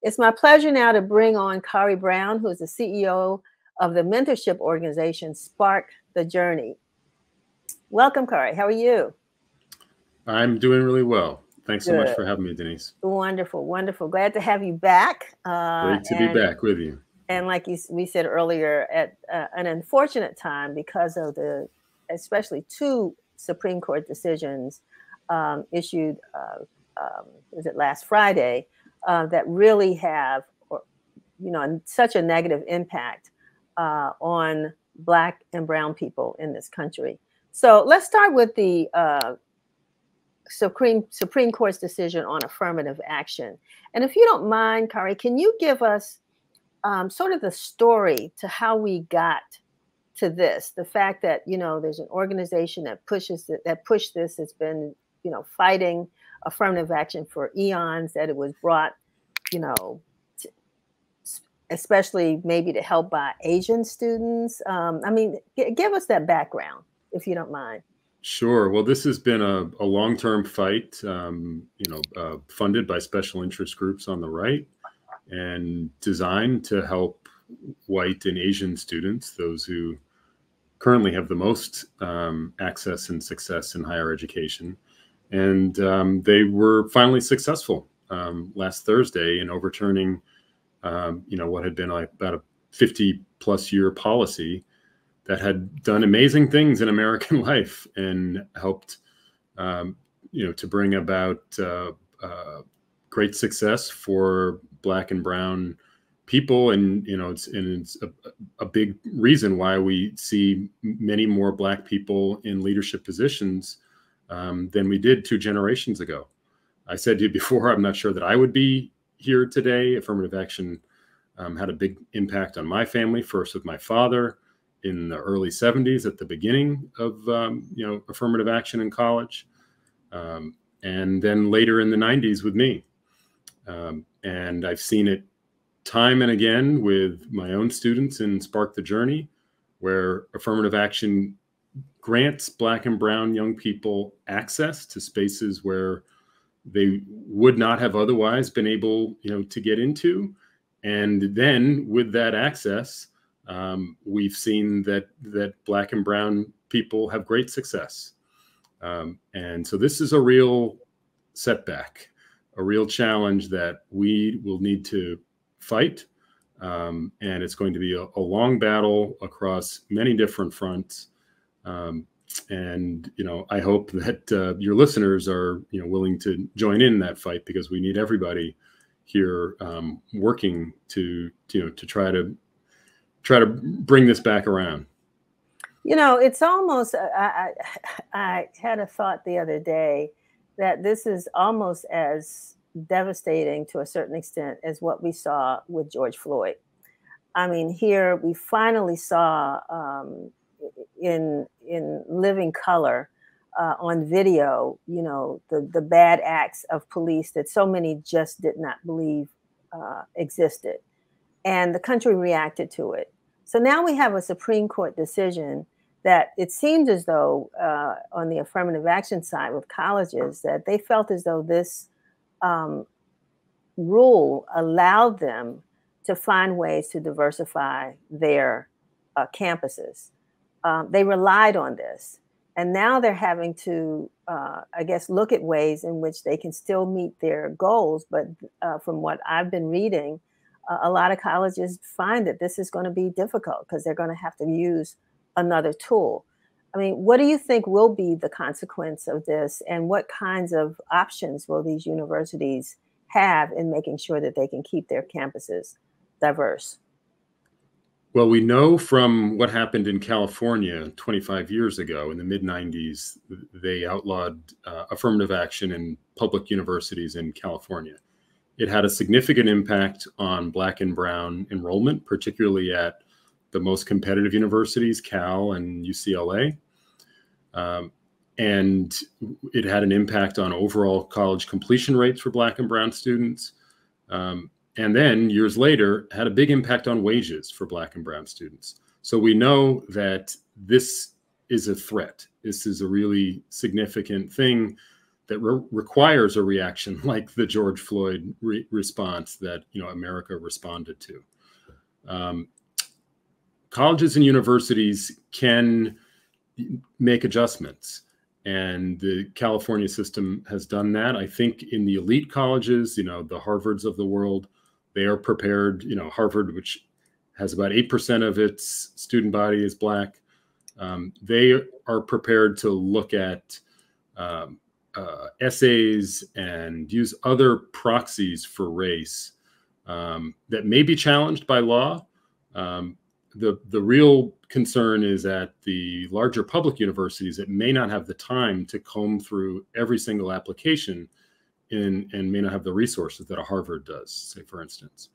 It's my pleasure now to bring on Khari Brown, who is the CEO of the mentorship organization Spark the Journey. Welcome, Khari. How are you? I'm doing really well. Thanks so much Good. for having me, Denise. Wonderful, wonderful. Glad to have you back. Great to be back with you. And like we said earlier, at an unfortunate time because of especially two Supreme Court decisions issued, was it last Friday, that really have, such a negative impact on Black and brown people in this country. So let's start with the Supreme Court's decision on affirmative action. And if you don't mind, Khari, can you give us sort of the story to how we got to this? The fact that, there's an organization that pushed this. It's been, fighting affirmative action for eons, that it was brought, especially maybe to help by Asian students. Give us that background, if you don't mind. Sure. Well, this has been a long-term fight, funded by special interest groups on the right and designed to help white and Asian students, those who currently have the most access and success in higher education. And they were finally successful last Thursday in overturning, what had been about a 50-plus year policy that had done amazing things in American life and helped, to bring about great success for Black and brown people. And, it's a big reason why we see many more Black people in leadership positions than we did 2 generations ago. I said to you before, I'm not sure that I would be here today. Affirmative action had a big impact on my family, first with my father in the early 70s at the beginning of, affirmative action in college. And then later in the 90s with me. And I've seen it time and again with my own students in Spark the Journey, where affirmative action grants Black and brown young people access to spaces where they would not have otherwise been able, to get into. And then with that access, we've seen that Black and brown people have great success. And so this is a real setback, a real challenge that we will need to fight. And it's going to be a long battle across many different fronts. And, I hope that your listeners are, willing to join in that fight, because we need everybody here working to try to bring this back around. It's almost, I had a thought the other day that this is almost as devastating to a certain extent as what we saw with George Floyd. I mean, here we finally saw in living color on video, the bad acts of police that so many just did not believe existed. And the country reacted to it. So now we have a Supreme Court decision that it seems as though on the affirmative action side with colleges, that they felt as though this rule allowed them to find ways to diversify their campuses. They relied on this. And now they're having to, look at ways in which they can still meet their goals. But from what I've been reading, a lot of colleges find that this is going to be difficult because they're going to have to use another tool. I mean, what do you think will be the consequence of this, and what kinds of options will these universities have in making sure that they can keep their campuses diverse? Well, we know from what happened in California 25 years ago in the mid-90s, they outlawed affirmative action in public universities in California. It had a significant impact on Black and brown enrollment, particularly at the most competitive universities, Cal and UCLA. And it had an impact on overall college completion rates for Black and brown students. And then years later, had a big impact on wages for Black and brown students. So we know that this is a threat. This is a really significant thing that requires a reaction like the George Floyd response that America responded to. Colleges and universities can make adjustments, and the California system has done that. I think in the elite colleges, the Harvards of the world, they are prepared. Harvard, which has about 8% of its student body is Black, they are prepared to look at essays and use other proxies for race that may be challenged by law. The real concern is at the larger public universities that may not have the time to comb through every single application and may not have the resources that a Harvard does, say, for instance.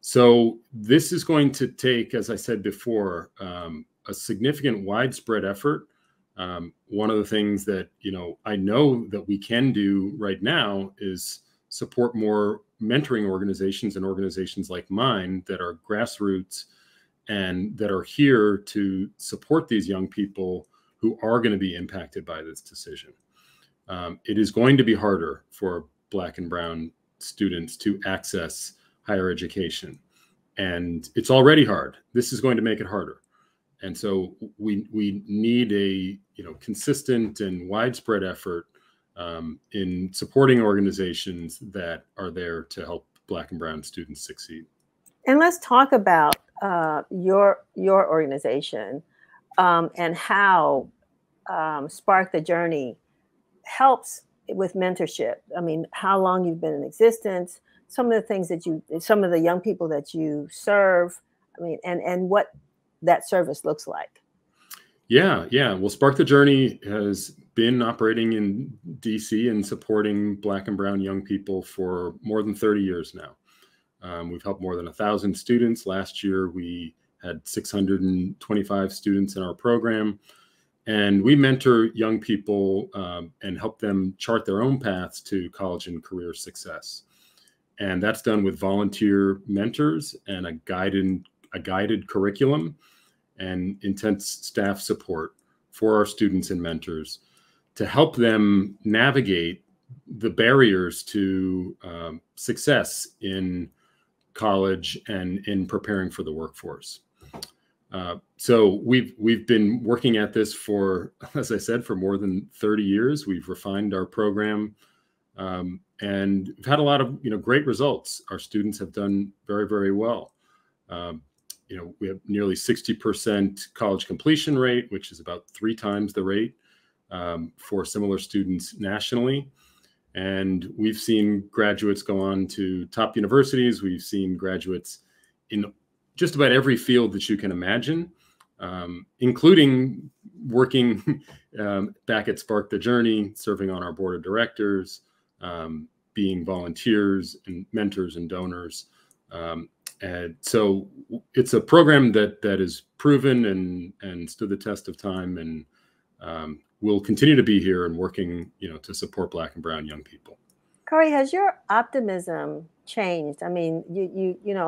So this is going to take, as I said before, a significant widespread effort. One of the things that, I know that we can do right now is support more mentoring organizations and organizations like mine that are grassroots and that are here to support these young people who are going to be impacted by this decision. It is going to be harder for Black and brown students to access higher education, and it's already hard. This is going to make it harder. And so we need a consistent and widespread effort in supporting organizations that are there to help Black and brown students succeed. And let's talk about your organization and how Spark the Journey helps with mentorship. I mean, how long you've been in existence, some of the things that some of the young people that you serve. I mean, and what that service looks like. Yeah. Well, Spark the Journey has been operating in DC and supporting Black and brown young people for more than 30 years now. We've helped more than 1,000 students. Last year, we had 625 students in our program. And we mentor young people and help them chart their own paths to college and career success. And that's done with volunteer mentors and a guided curriculum and intense staff support for our students and mentors to help them navigate the barriers to success in college and in preparing for the workforce. So we've been working at this for, as I said, for more than 30 years. We've refined our program and we've had a lot of great results. Our students have done very, very well. We have nearly 60% college completion rate, which is about 3 times the rate for similar students nationally. And we've seen graduates go on to top universities. We've seen graduates in just about every field that you can imagine, including working back at Spark the Journey, serving on our board of directors, being volunteers and mentors and donors. And so it's a program that is proven and stood the test of time, and we'll continue to be here and working, to support Black and brown young people. Khari, has your optimism changed? I mean,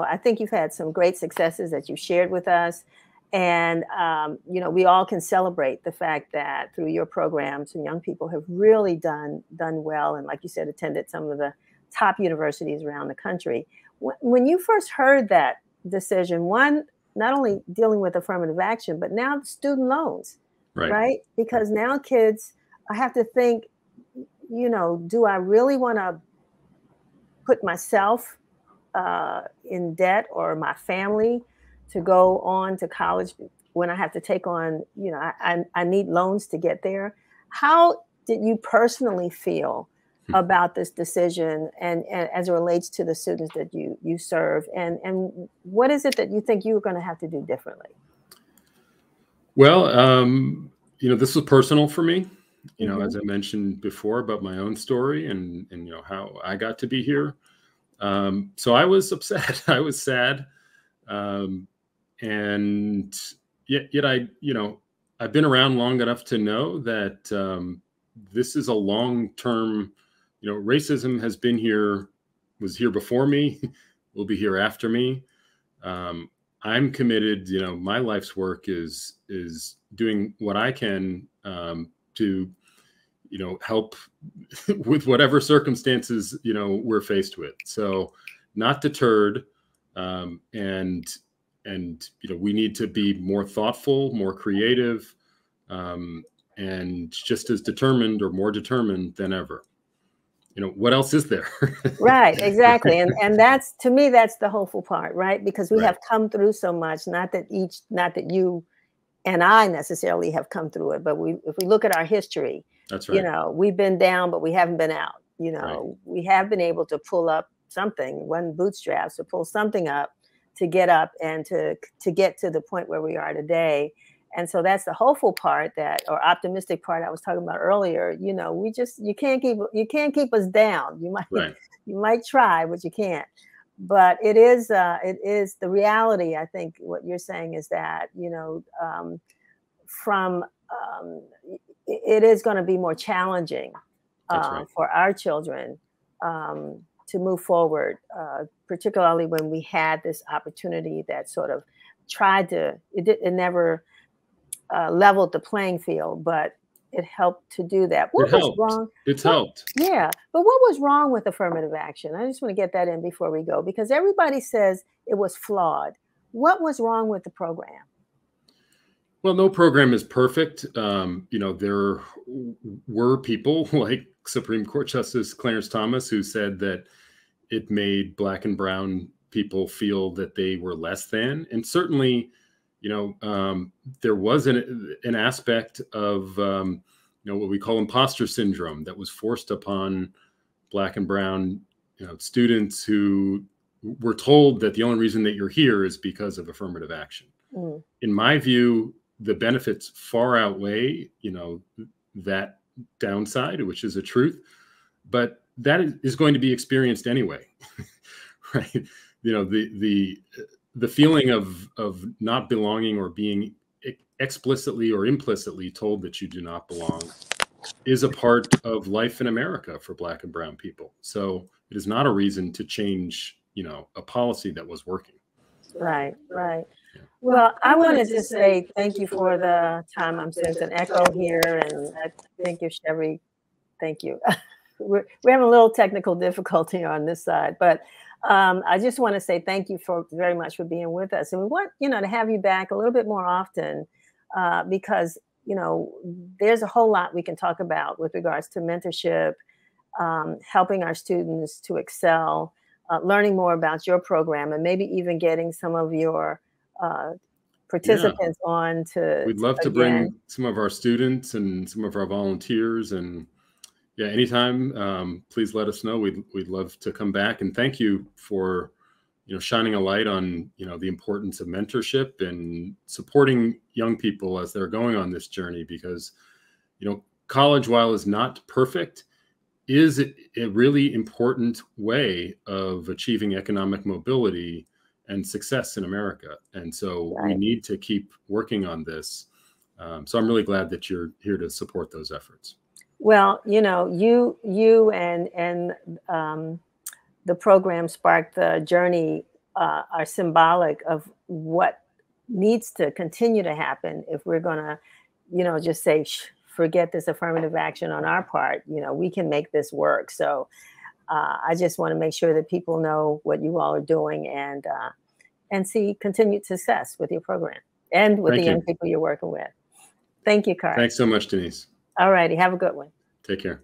I think you've had some great successes that you shared with us, and we all can celebrate the fact that through your programs, some young people have really done well, and like you said, attended some of the top universities around the country. When you first heard that decision, one, not only dealing with affirmative action, but now student loans, right? Because now kids have to think, do I really want to put myself in debt or my family to go on to college when I have to take on, I need loans to get there? How did you personally feel about this decision and as it relates to the students that you serve? And what is it that you think you're going to have to do differently? Well, this was personal for me, as I mentioned before about my own story and how I got to be here. So I was upset. I was sad. And yet I've been around long enough to know that this is a long-term, racism has been here, was here before me, will be here after me. I'm committed, my life's work is doing what I can to, help with whatever circumstances, we're faced with. So not deterred. And we need to be more thoughtful, more creative, and just as determined or more determined than ever. What else is there? Right, exactly. And that's, to me, that's the hopeful part, right? Because we Right. have come through so much, not that you and I necessarily have come through it, but if we look at our history, That's right. we've been down, but we haven't been out. Right. We have been able to pull up something, one bootstraps, to pull something up, to get up and to get to the point where we are today. And so that's the hopeful part, or optimistic part I was talking about earlier. You can't keep us down. Right. You might try, but you can't. But it is the reality. I think what you're saying is that, it is going to be more challenging Right. for our children to move forward, particularly when we had this opportunity that sort of it never leveled the playing field, but it helped to do that. What was wrong? It's helped. Yeah, but what was wrong with affirmative action? I just want to get that in before we go, because everybody says it was flawed. What was wrong with the program? Well, no program is perfect. There were people like Supreme Court Justice Clarence Thomas who said that it made Black and brown people feel that they were less than. And certainly, there was an aspect of, what we call imposter syndrome that was forced upon Black and brown students who were told that the only reason that you're here is because of affirmative action. Mm. In my view, the benefits far outweigh, that downside, which is a truth, but that is going to be experienced anyway, right? The feeling of not belonging or being explicitly or implicitly told that you do not belong is a part of life in America for Black and brown people. So it is not a reason to change, a policy that was working. Right, right. Yeah. Well, I wanted to say thank you for the time. I'm sensing an echo here, and thank you, Chevy. Thank you. We're having a little technical difficulty on this side, but I just want to say thank you very much for being with us. And we want, to have you back a little bit more often because, there's a whole lot we can talk about with regards to mentorship, helping our students to excel, learning more about your program, and maybe even getting some of your participants on to. We'd love to bring some of our students and some of our volunteers, and anytime, please let us know. We'd love to come back, and thank you for, shining a light on, the importance of mentorship and supporting young people as they're going on this journey, because, college, while is not perfect, is a really important way of achieving economic mobility and success in America. And so we need to keep working on this. So I'm really glad that you're here to support those efforts. Well, you and the program Spark the Journey are symbolic of what needs to continue to happen if we're going to, just say, forget this affirmative action on our part. We can make this work. So I just want to make sure that people know what you all are doing and see continued success with your program and with the young people you're working with. Thank you, Khari. Thanks so much, Denise. All righty. Have a good one. Take care.